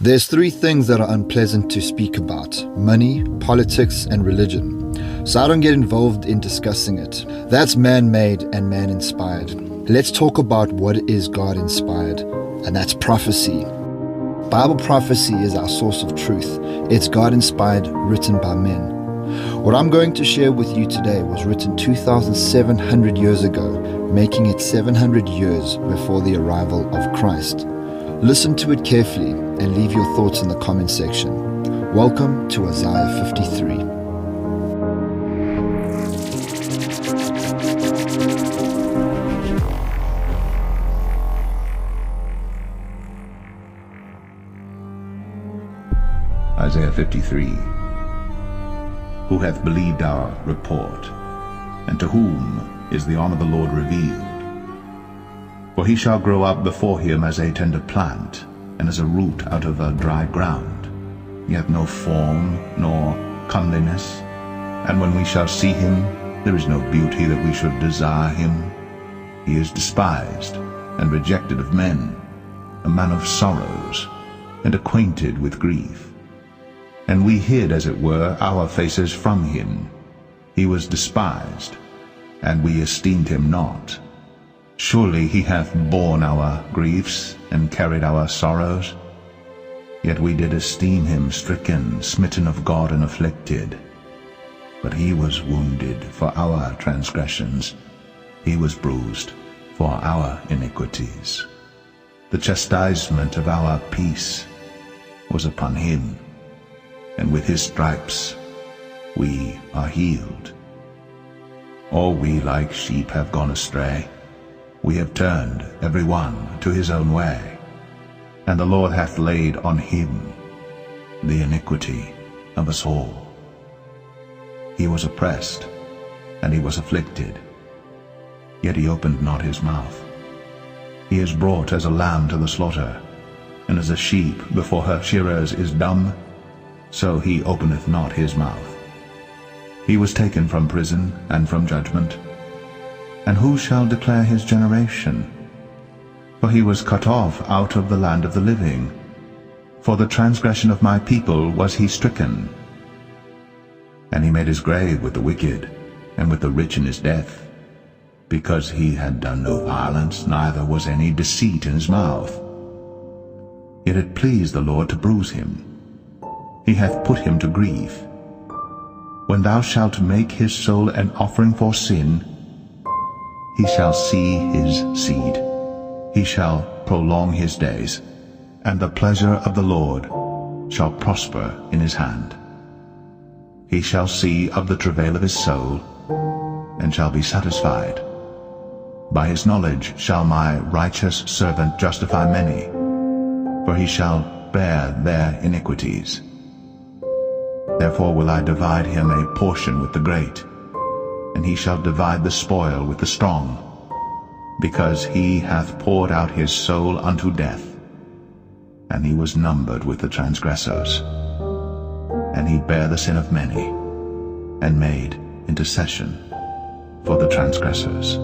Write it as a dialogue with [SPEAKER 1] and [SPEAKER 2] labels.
[SPEAKER 1] There's three things that are unpleasant to speak about: money, politics, and religion. So I don't get involved in discussing it. That's man-made and man-inspired. Let's talk about what is God-inspired, and that's prophecy. Bible prophecy is our source of truth. It's God-inspired, written by men. What I'm going to share with you today was written 2,700 years ago, making it 700 years before the arrival of Christ. Listen to it carefully and leave your thoughts in the comment section. Welcome to Isaiah 53.
[SPEAKER 2] Isaiah 53. Who hath believed our report, and to whom is the arm of the Lord revealed? For he shall grow up before him as a tender plant, and as a root out of a dry ground. He hath no form nor comeliness, and when we shall see him, there is no beauty that we should desire him. He is despised and rejected of men, a man of sorrows, and acquainted with grief. And we hid, as it were, our faces from him. He was despised, and we esteemed him not. Surely he hath borne our griefs, and carried our sorrows. Yet we did esteem him stricken, smitten of God, and afflicted. But he was wounded for our transgressions, he was bruised for our iniquities. The chastisement of our peace was upon him, and with his stripes we are healed. All we like sheep have gone astray. We have turned every one to his own way, and the Lord hath laid on him the iniquity of us all. He was oppressed, and he was afflicted, yet he opened not his mouth. He is brought as a lamb to the slaughter, and as a sheep before her shearers is dumb, so he openeth not his mouth. He was taken from prison and from judgment. And who shall declare his generation? For he was cut off out of the land of the living. For the transgression of my people was he stricken. And he made his grave with the wicked, and with the rich in his death, because he had done no violence, neither was any deceit in his mouth. Yet it pleased the Lord to bruise him. He hath put him to grief. When thou shalt make his soul an offering for sin, he shall see his seed. He shall prolong his days, and the pleasure of the Lord shall prosper in his hand. He shall see of the travail of his soul, and shall be satisfied. By his knowledge shall my righteous servant justify many, for he shall bear their iniquities. Therefore will I divide him a portion with the great, and he shall divide the spoil with the strong, because he hath poured out his soul unto death, and he was numbered with the transgressors. And he bare the sin of many, and made intercession for the transgressors.